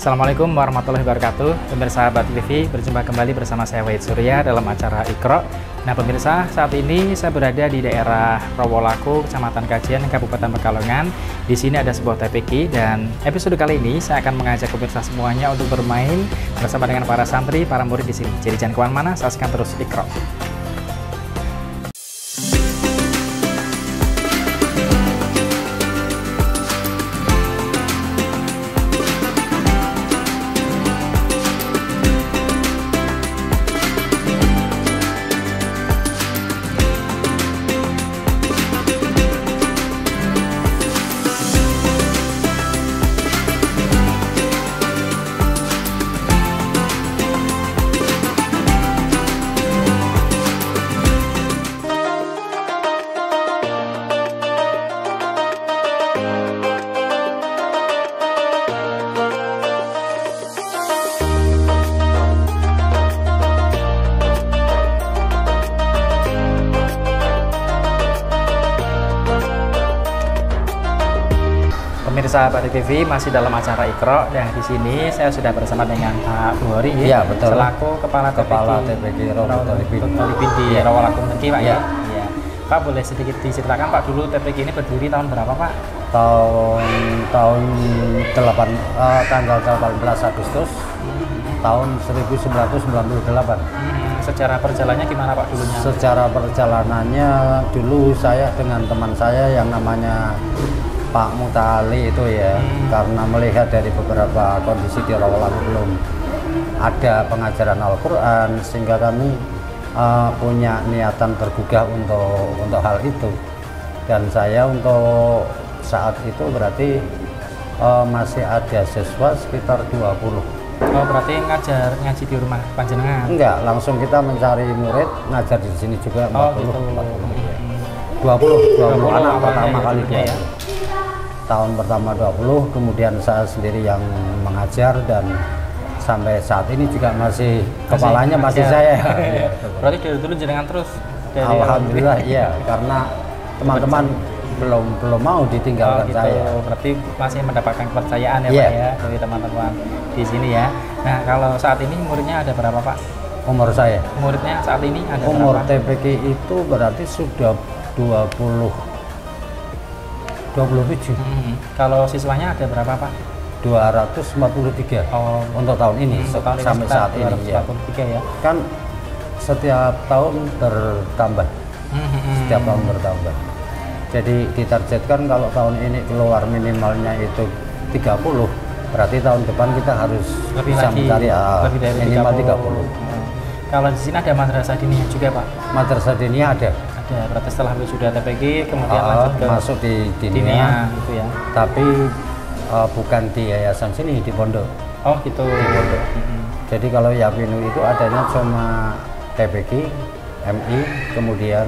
Assalamualaikum warahmatullahi wabarakatuh. Pemirsa Batik TV, berjumpa kembali bersama saya Wahid Surya dalam acara Iqra. Nah pemirsa, saat ini saya berada di daerah Rawolaku, Kecamatan Kajian, Kabupaten Pekalongan. Di sini ada sebuah TPQ dan episode kali ini saya akan mengajak pemirsa semuanya untuk bermain bersama dengan para santri, para murid di sini. Jadi jangan kemana-mana, saksikan terus Iqra. Pemirsa Batik TV masih dalam acara Iqra dan di sini saya sudah bersama dengan Pak Buhori ya, betul. Selaku Kepala TPQ Rotolipin di Rawolaku Niki, Pak ya. Ya. Pak, boleh sedikit diceritakan Pak dulu TPQ ini berdiri tahun berapa Pak? Tahun tanggal 18 Agustus tahun 1998. Secara perjalanannya gimana Pak dulunya? Secara perjalanannya dulu saya dengan teman saya yang namanya Pak Mutali itu ya, karena melihat dari beberapa kondisi di Rawolaku belum ada pengajaran Al-Quran, sehingga kami punya niatan tergugah untuk hal itu. Dan saya untuk saat itu berarti masih ada siswa sekitar 20. Oh, berarti ngaji di rumah panjenengan? Enggak, langsung kita mencari murid, ngajar di sini juga 40. Oh, gitu. 20 anak pertama kali ya. Tahun pertama 20, kemudian saya sendiri yang mengajar dan sampai saat ini juga kepalanya masih saya. Berarti dari dulu jenengan terus? Alhamdulillah iya, karena teman-teman belum mau ditinggalkan gitu. saya. Berarti masih mendapatkan kepercayaan ya Pak ya dari teman-teman di sini ya. Nah kalau saat ini muridnya ada berapa Pak? Umur saya? Muridnya saat ini ada umur berapa? TPQ itu berarti sudah 27. Kalau siswanya ada berapa Pak? 243. Oh, untuk tahun ini sampai saat ini ya. Ya. Kan setiap tahun bertambah. Setiap tahun bertambah. Jadi ditargetkan kalau tahun ini keluar minimalnya itu 30, berarti tahun depan kita harus lebih bisa lagi, mencari minimal 30. Kalau di sini ada madrasah diniyah juga Pak? Madrasah diniyah ada. Berarti setelah sudah TPQ kemudian lanjut ke masuk di diniyah gitu ya. Tapi bukan di yayasan sini, di pondok. Oh gitu. Di pondok. Jadi kalau Yapinu itu adanya cuma TPQ, MI, kemudian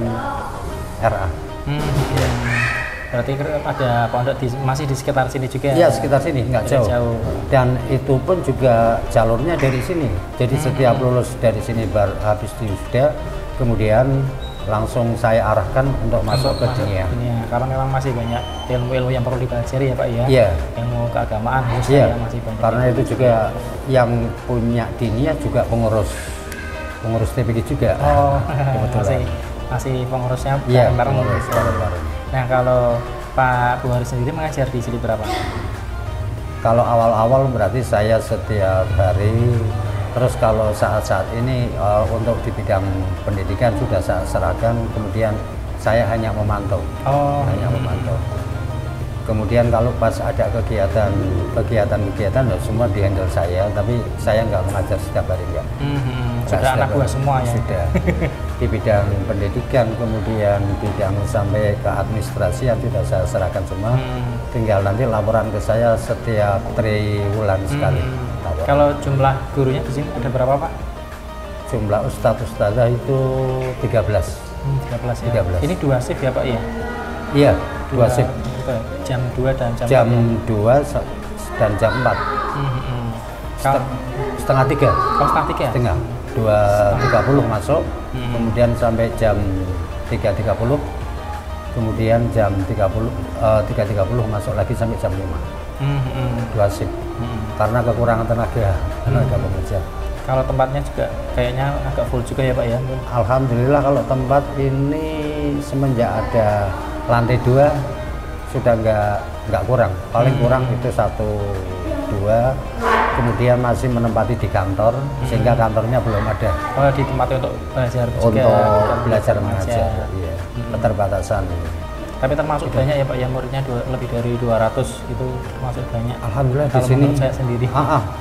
RA. Ya. Berarti ada pondok masih di sekitar sini juga? Iya, sekitar sini, nggak jauh. Dan itu pun juga jalurnya dari sini. Jadi setiap lulus dari sini habis wisuda, kemudian langsung saya arahkan untuk masuk ke diniyah. Karena memang masih banyak ilmu-ilmu yang perlu dipelajari ya Pak ya. Iya. Ilmu keagamaan khususnya masih banyak. Karena itu juga yang punya diniyah juga pengurus TPQ juga. Oh, masih pengurusnya bareng-bareng. Nah, kalau Pak Buhori sendiri mengajar di sini berapa? Kalau awal-awal berarti saya setiap hari. Terus kalau saat-saat ini untuk di bidang pendidikan sudah saya serahkan, kemudian saya hanya memantau. Hanya memantau. Kemudian kalau pas ada kegiatan ya semua dihandle saya, tapi saya nggak mengajar setiap hari enggak. Sudah anak buah semua ya? Sudah. Di bidang pendidikan, kemudian bidang sampai ke administrasi yang sudah saya serahkan semua. Tinggal nanti laporan ke saya setiap triwulan sekali. Kalau jumlah gurunya di sini ada berapa Pak? Jumlah ustadzah itu 13. 13 ya. 13. Ini 2 shift ya Pak ya? Iya, 2 shift. Jam 2 dan jam 2 dan jam 4. Setengah 3. Oh, setengah 3? Setengah. 2.30 masuk, kemudian sampai jam 3.30, kemudian jam 3.30 masuk lagi sampai jam 5. 2 shift. karena kekurangan tenaga pengajar. Kalau tempatnya juga kayaknya agak full juga ya Pak ya? Alhamdulillah kalau tempat ini semenjak ada lantai 2 sudah nggak kurang, paling kurang itu 1-2, kemudian masih menempati di kantor sehingga kantornya belum ada. Oh, di tempat untuk belajar juga, untuk belajar mengajar, iya. Keterbatasan. Tapi termasuk banyak ya Pak ya, muridnya lebih dari 200 itu termasuk banyak. Alhamdulillah kalau di sini saya sendiri.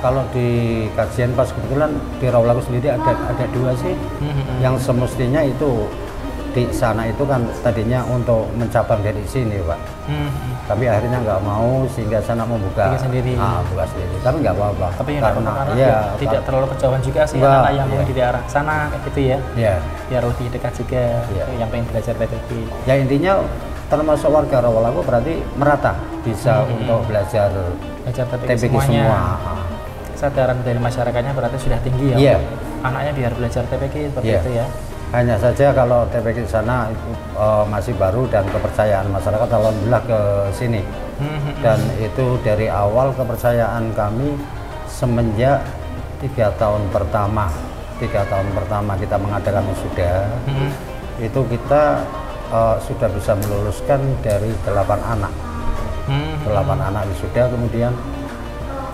Kalau di kajian pas kebetulan di Rawlaku sendiri ada 2 sih, yang semestinya itu di sana itu kan tadinya untuk mencabang dari sini Pak. Tapi akhirnya nggak mau sehingga sana membuka sendiri. Buka sendiri. Tapi nggak apa-apa. Tapi karena tidak terlalu kejauhan juga sih anak yang mungkin di daerah sana kayak gitu ya. Iya. Biar lebih dekat juga yang pengen belajar TPK. Ya intinya termasuk warga Rawlaku berarti merata bisa untuk belajar TPK semua. Kesadaran dari masyarakatnya berarti sudah tinggi ya. Iya. Anaknya biar belajar TPK seperti itu ya. Hanya saja kalau TPK di sana itu masih baru dan kepercayaan masyarakat alhamdulillah ke sini. Dan itu dari awal kepercayaan kami semenjak 3 tahun pertama kita mengadakan wisuda, itu kita sudah bisa meluluskan dari 8 anak. 8 anak wisuda, kemudian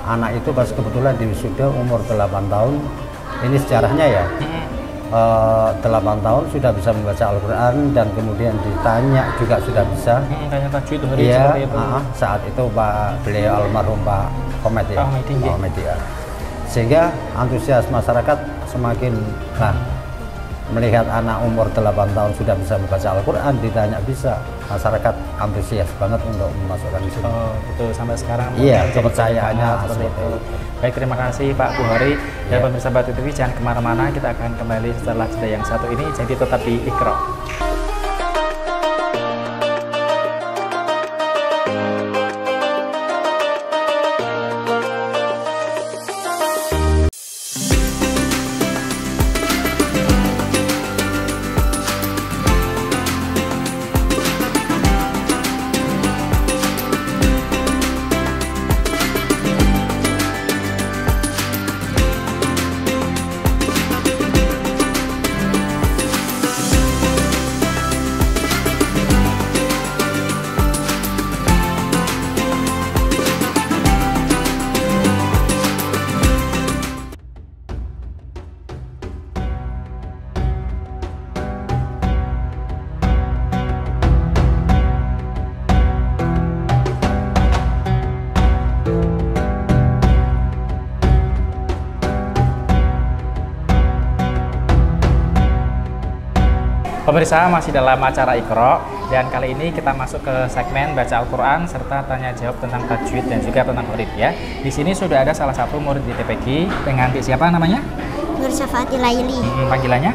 anak itu pas kebetulan di wisuda umur 8 tahun. Ini sejarahnya ya. 8 tahun sudah bisa membaca Al-Quran dan kemudian ditanya juga sudah bisa. Tanya tajwid hari saat itu beliau almarhum Pak Komet ya. Ya. Sehingga antusias masyarakat semakin melihat anak umur 8 tahun sudah bisa membaca Al-Quran, ditanya bisa, masyarakat antusias banget untuk memasukkan di sini. Oh, betul, sampai sekarang. Iya, kepercayaannya seperti itu. Baik, terima kasih Pak Buhori dan pemirsa Batu TV, jangan kemana-mana, kita akan kembali setelah jeda yang satu ini, jadi tetap di Iqra. Pemirsa, masih dalam acara Iqra dan kali ini kita masuk ke segmen baca Al-Quran serta tanya jawab tentang tajwid dan juga tentang huruf ya. Di sini sudah ada salah satu murid di TPK dengan siapa namanya? Nur Syafati Laili. Panggilannya?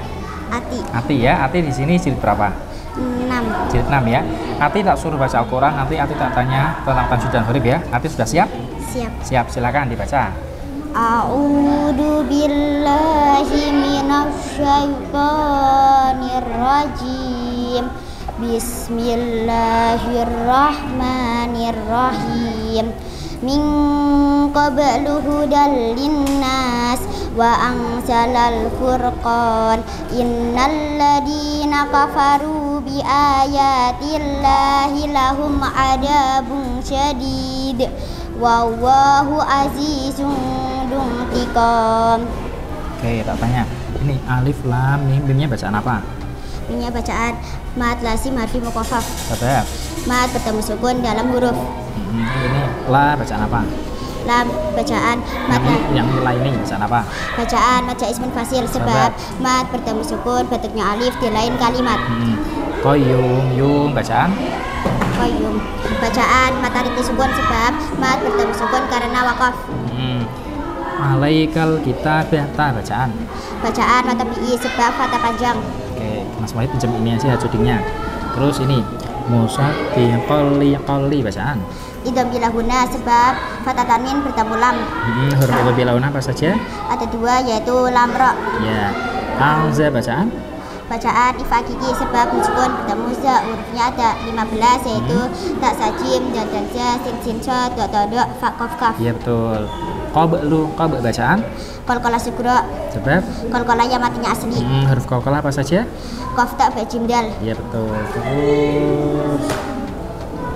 Ati. Ati ya. Ati di sini jilid berapa? 6. Jilid 6 ya. Ati tak suruh baca Al-Quran, nanti Ati tak tanya tentang tajwid dan huruf ya. Ati sudah siap? Siap. Siap, silakan dibaca. A'udzu billahi minasyaitonir rajim. Bismillahirrahmanirrahim. Min qablu hudal linnas wa anzalal furqan. Innal ladina kafaru bi ayatillahi lahum adabun syadid. Wallahu azizun dzuntikam. Oke, tak tanya. Ini alif lam mim, mimnya bacaan apa? Mimnya bacaan mad lazim harfi muqaffaf. Tetap. Mad bertemu sukun dalam huruf. Ini la bacaan apa? Lam bacaan mad. Yang la ini bacaan apa? Bacaan mad ismun fasil sebab mad bertemu sukun bentuknya alif di lain kalimat. Qayyum, yum bacaan? Qayyum. Bacaan mad tarik sukun sebab mad bertemu sukun karena waqaf. Alaikal kitab ta bacaan? Bacaan mad tabi'i sebab fathah panjang. Oke, Mas Wahid pinjam ini aja codingnya. Terus ini musaddiqan qali bacaan? Idham bilahuna sebab fathah tanwin bertemu lam. Huruf bilahuna apa saja? Ada 2 yaitu lam ra. Ya. Hamzah bacaan? Bacaan ifa kiki sebab sukun bertemu za, hurufnya ada 15 yaitu ta sajim, dal dal za, sin sin cha, do do do, fa qaf kaf. Iya betul. Qalb bacaan Qalqalah sugro. sebab Qalqalah yang matinya asli. huruf qalqalah apa saja? Qaf ta ba jim dal. Iya betul. Terus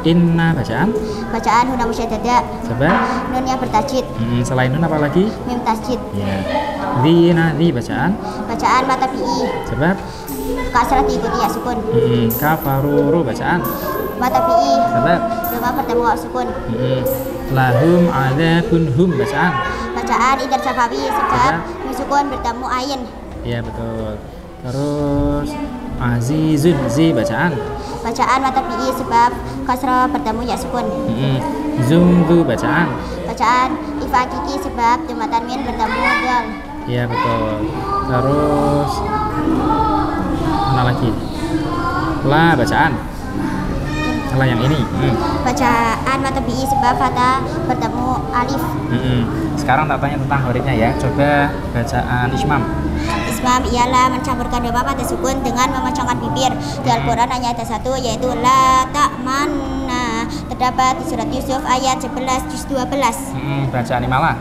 inna bacaan Bacaan huna musyaddada. sebab Nun yang bertajwid. selain nun apa lagi? Mim tasjid. Ya. Di bacaan Bacaan mata pi'i. sebab Kasrah diikuti ya sukun. kafaruru bacaan Mata pi'i. sebab Doma bertemu wa sukun. lahum adzabun hum bacaan. Bacaan idar safawi sebab Sebab? mim sukun bertemu ayin. Iya betul. Terus azizun zi bacaan Bacaan mata pi'i sebab kasrah bertemu ya sukun. zumbu bacaan. Bacaan ifa kiki sebab doma tanwin bertemu dal. Iya betul. Terus mana lagi? La bacaan. La yang ini. Bacaan mata pi'i sebab fatha bertemu alif. Sekarang tak tanya tentang hurufnya ya. Coba bacaan ismam. Ismam ialah mencampurkan doma pada sukun dengan memecahkan bibir. Di Al-Quran hanya ada satu yaitu la ta'manna. Terdapat di surat Yusuf ayat 11 juz 12. Bacaan imalah.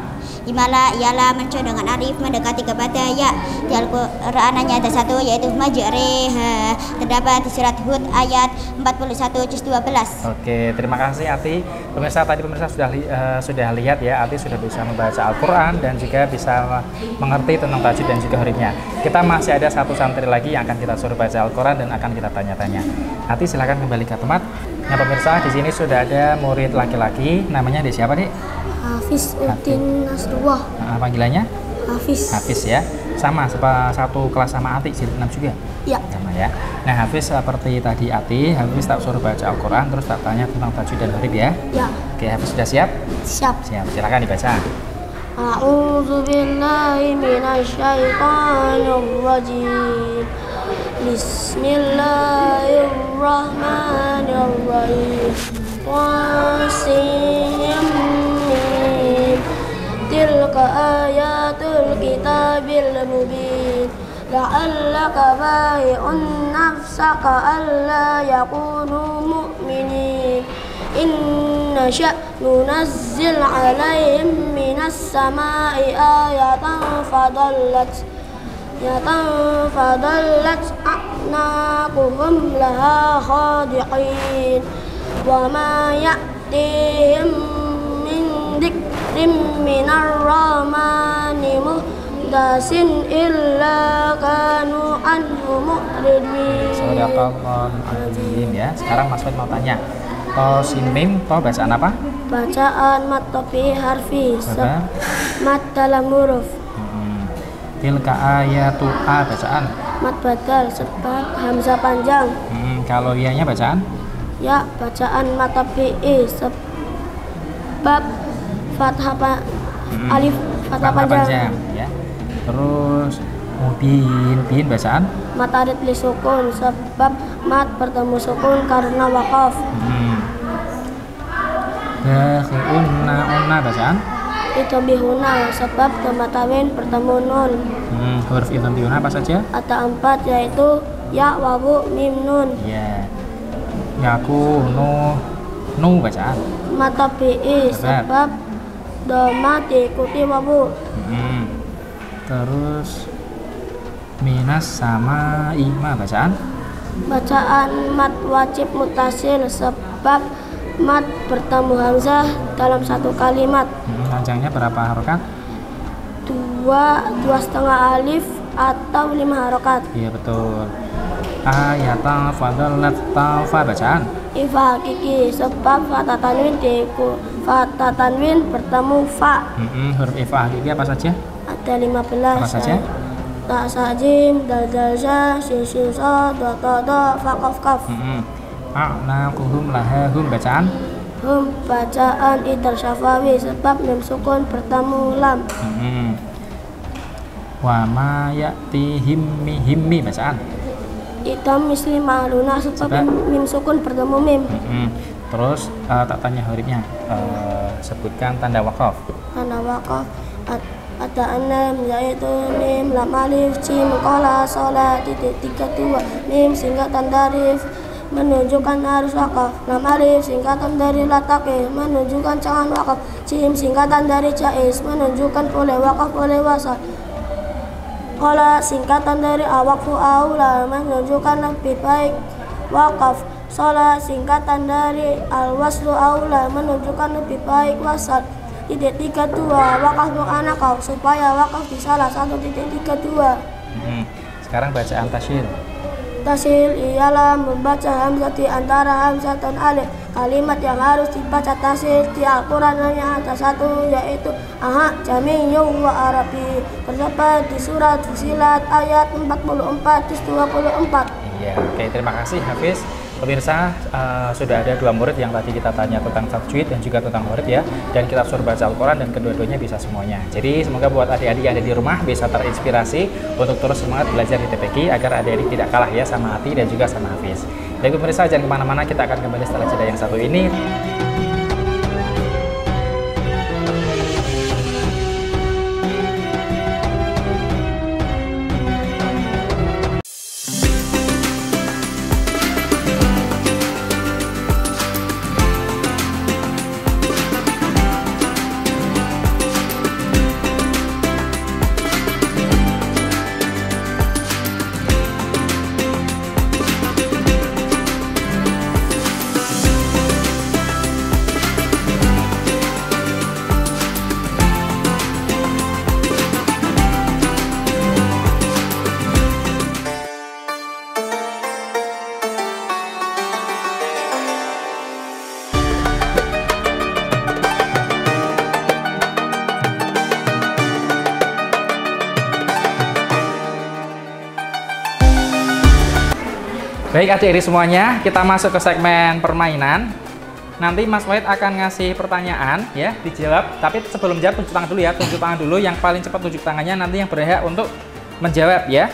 Imala ialah menco dengan alif mendekati kepada ya. Di Al-Quran hanya ada satu yaitu majreha. Terdapat di surat Hud ayat 41 juz 12. Oke, terima kasih Ati. Pemirsa, tadi pemirsa sudah lihat ya, Ati sudah bisa membaca Al-Quran dan juga bisa mengerti tentang tajwid dan juga hurufnya. Kita masih ada satu santri lagi yang akan kita suruh baca Al-Quran dan akan kita tanya-tanya. Ati silakan kembali ke tempat. Nah pemirsa, di sini sudah ada murid laki-laki, namanya dia siapa nih? Hafiz Uddin Nasrullah. Panggilannya? Hafiz. Hafiz ya. Sama satu kelas sama Ati, jilid 6 juga. Ya. Sama ya. Nah Hafiz seperti tadi Ati, Hafiz tak suruh baca Al-Quran terus tak tanya tentang tajwid dan huruf ya. Ya. Oke, Hafiz sudah siap? Siap. Siap. Silakan dibaca. A'udzu billahi minasyaitonir rajim. Bismillahirrahmanirrahim. Qasim tilka ayatul kitabil mubin. La'allaka bai'un nafsaka alla yakunu mu'minin. Inna sya' nunazzil 'alaihim minas sama'i ayatan fadallat a'naquhum laha khadi'in wa ma ya'tihim min dzikrin minar rahmani muhdasin illa kanu anhu mu'ridin. Shadaqallahu azim ya. Sekarang Mas Fad mau tanya. To sin mim, to bacaan apa? Bacaan mat topi harfi Apa? mat dalam huruf. Tilka ayatu a bacaan. Mat badal sebab hamzah panjang. Kalau ianya bacaan? Ya, bacaan mat topi sebab fathah alif fathah panjang. Ya. Terus bin bacaan? Mat arid li sukun sebab mat bertemu sukun karena wakaf. Unna bacaan? Itu bihuna sebab tematawin bertemu nun. Huruf idham bihuna apa saja? Ada 4 yaitu ya, wawu, mim, nun. Ya. Yaku nu bacaan? Mata bi'i sebab doma diikuti wawu. Terus minas sama ima bacaan? Bacaan mat wajib mutasil sebab mat bertemu hamzah dalam satu kalimat. Panjangnya berapa harokat? 2,5 alif atau 5 harokat. Iya betul. Ayatan fadalat tafa bacaan? Ifa hakiki sebab fatha tanwin bertemu fa. Huruf ifa hakiki apa saja? Ada 15. Apa saja? Ta sajim, dal dal za, sin sin sa, do do do, fa qaf kaf. A'naquhum laha hum bacaan? Hum bacaan idhar syafawi sebab mim sukun bertemu lam. Wa ma ya'ti himmi bacaan? Idham misli ma'luna sebab mim sukun bertemu mim. Terus tak tanya hurufnya. Sebutkan tanda wakaf. Tanda wakaf Ada 6 yaitu mim, lam alif, jim, qola, shola, titik 32. Mim singkatan dari menunjukkan harus wakaf. Lam alif singkatan dari latake menunjukkan jangan wakaf. Jim singkatan dari jaiz menunjukkan boleh wakaf boleh wasal. Qola singkatan dari awakfu aula menunjukkan lebih baik wakaf. Sholat singkatan dari al-waslu aula menunjukkan lebih baik wasal. Titik 32 wakaf mu'annas kau supaya wakaf di salah satu titik 32. Sekarang bacaan tasyil. Tasyil ialah membaca hamzah di antara hamzah dan alif. Kalimat yang harus dibaca tasyil di Al-Quran hanya ada satu, yaitu ahad, jamiyyu wa arabi. Terdapat di surat Fussilat ayat 44 juz 24. Iya, oke, terima kasih Hafiz. Pemirsa, sudah ada 2 murid yang tadi kita tanya tentang tajwid dan juga tentang murid ya, dan kita suruh baca Al-Quran dan kedua-duanya bisa semuanya. Jadi semoga buat adik-adik yang ada di rumah bisa terinspirasi untuk terus semangat belajar di TPQ agar adik-adik tidak kalah ya sama Ati dan juga sama Hafiz. Dan pemirsa jangan kemana-mana, kita akan kembali setelah jeda yang satu ini. Baik adik-adik semuanya, kita masuk ke segmen permainan. Nanti Mas Wahid akan ngasih pertanyaan ya, dijawab. Tapi sebelum jawab tunjuk tangan dulu ya, tunjuk tangan dulu. Yang paling cepat tunjuk tangannya nanti yang berhak untuk menjawab ya.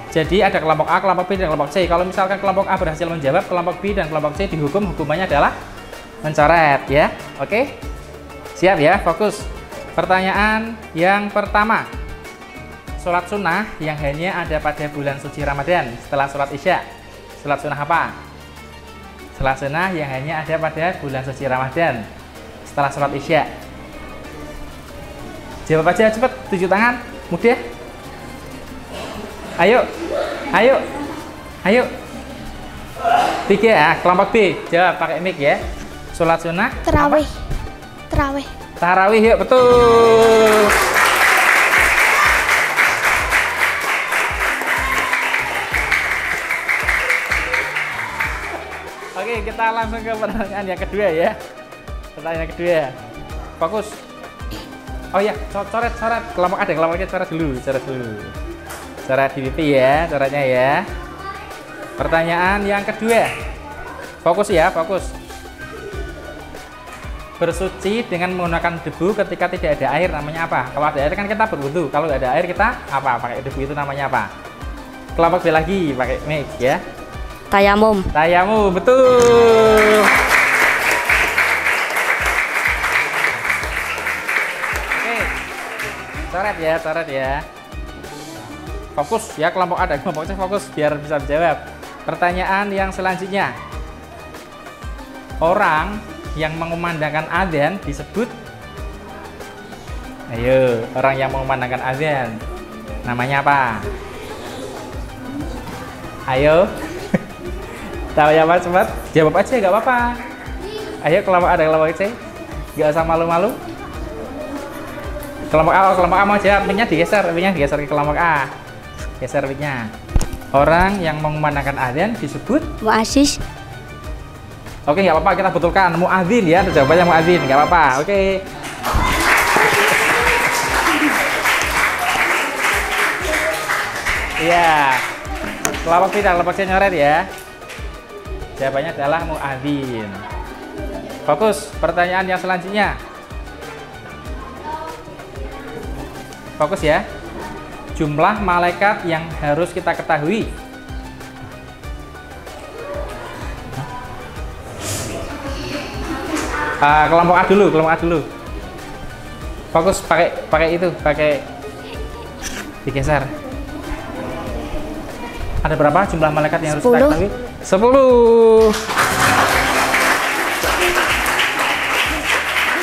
Jadi ada kelompok A, kelompok B, dan kelompok C. Kalau misalkan kelompok A berhasil menjawab, kelompok B dan kelompok C dihukum, hukumannya adalah mencoret ya. Oke? Siap ya, fokus. Pertanyaan yang pertama. Sholat sunnah yang hanya ada pada bulan suci Ramadan setelah sholat Isya. Sholat sunnah apa? Sholat sunnah yang hanya ada pada bulan suci Ramadan setelah sholat Isya. Jawab aja cepet, tunjuk tangan, mudah. Ayo, ayo, ayo. 3 ya, kelompok B, jawab pakai mic ya. Sholat sunnah. Tarawih. Tarawih. Tarawih, yuk, betul. Oke, kita langsung ke pertanyaan yang kedua ya. Pertanyaan yang kedua. Fokus. Oh ya, coret. Kelompok ada, kelompoknya coret dulu. Coret di pipi ya, coretnya ya. Pertanyaan yang kedua. Fokus ya, fokus. Bersuci dengan menggunakan debu ketika tidak ada air namanya apa? Kalau ada air kan kita berwudu. Kalau nggak ada air kita apa? Pakai debu itu namanya apa? Kelompok B lagi pakai mic ya. Tayamum. Tayamum, betul. Oke. Coret ya. Fokus ya, kelompok A dan kelompok C fokus biar bisa menjawab. Pertanyaan yang selanjutnya. Orang yang mengumandangkan azan disebut. Ayo, orang yang mengumandangkan azan namanya apa? Ayo. Tahu ya Mas, cepat jawab aja, nggak apa-apa. Ayo, kelompok A dan kelompok C, nggak usah malu-malu. Kelompok A mau jawab, mic-nya digeser ke kelompok A. Geser mic-nya. Orang yang mengumandangkan azan disebut Mu'azzis. Oke, nggak apa-apa, kita betulkan muadzin ya, jawabannya muadzin, nggak apa-apa. Oke. Iya. Kelompok B dan kelompok C nyoret ya. Jawabannya adalah muadzin. Fokus, pertanyaan yang selanjutnya. Fokus ya. Jumlah malaikat yang harus kita ketahui. Kelompok A dulu. Fokus pakai itu, digeser. Ada berapa jumlah malaikat yang harus kita ketahui? 10.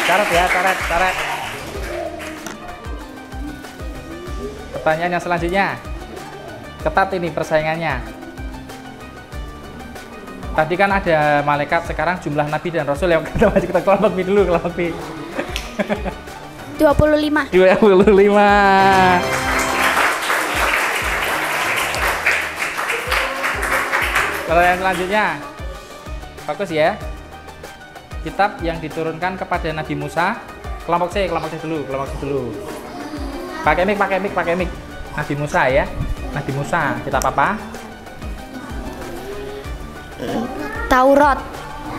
Carat ya, carat. Pertanyaan yang selanjutnya. Ketat ini persaingannya. Tadi kan ada malaikat, sekarang jumlah nabi dan rasul yang kita kelompok B dulu, kelompok B. 25. Pertanyaan selanjutnya. Fokus ya. Kitab yang diturunkan kepada Nabi Musa, kelompok C dulu. Pakai mic. Nabi Musa ya. Nabi Musa, kitab apa? Taurat.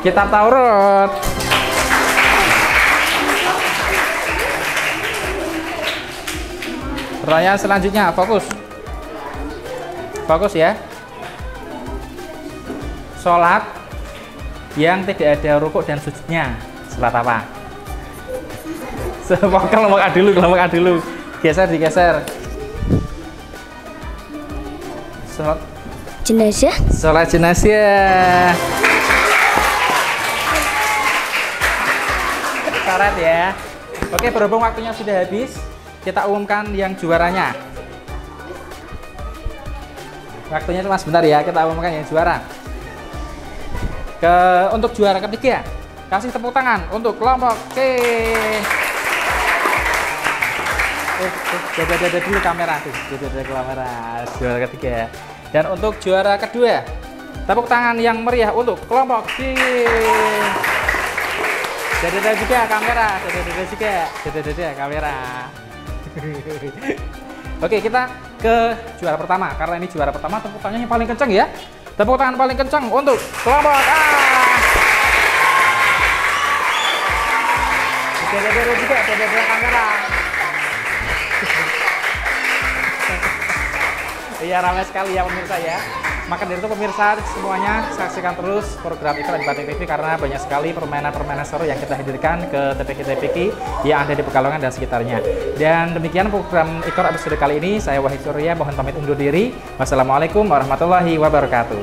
Kitab Taurat. Pertanyaan selanjutnya, fokus ya. Sholat yang tidak ada rukuk dan sujudnya, sholat apa? Kelompok A dulu. Digeser. Sholat jenazah. Syarat ya. Oke, berhubung waktunya sudah habis, kita umumkan yang juaranya. Waktunya cuma sebentar ya, kita umumkan yang juara. Untuk juara ketiga, kasih tepuk tangan untuk kelompok C. Dada dulu kamera tuh, dada kamera. Juara ketiga. Dan untuk juara kedua, tepuk tangan yang meriah untuk kelompok C. Dada juga kamera, dada kamera. Oke, kita ke juara pertama. Karena ini juara pertama, tepuk tangannya yang paling kencang ya. Tepuk tangan paling kencang untuk kelompok A. Dada juga, dada kamera. Iya, ramai sekali ya pemirsa ya. Maka dari itu pemirsa semuanya saksikan terus program Iqra di Batik TV karena banyak sekali permainan-permainan seru yang kita hadirkan ke TPK-TPK yang ada di Pekalongan dan sekitarnya. Dan demikian program Iqra episode kali ini. Saya Wahid Surya, mohon pamit undur diri. Wassalamualaikum warahmatullahi wabarakatuh.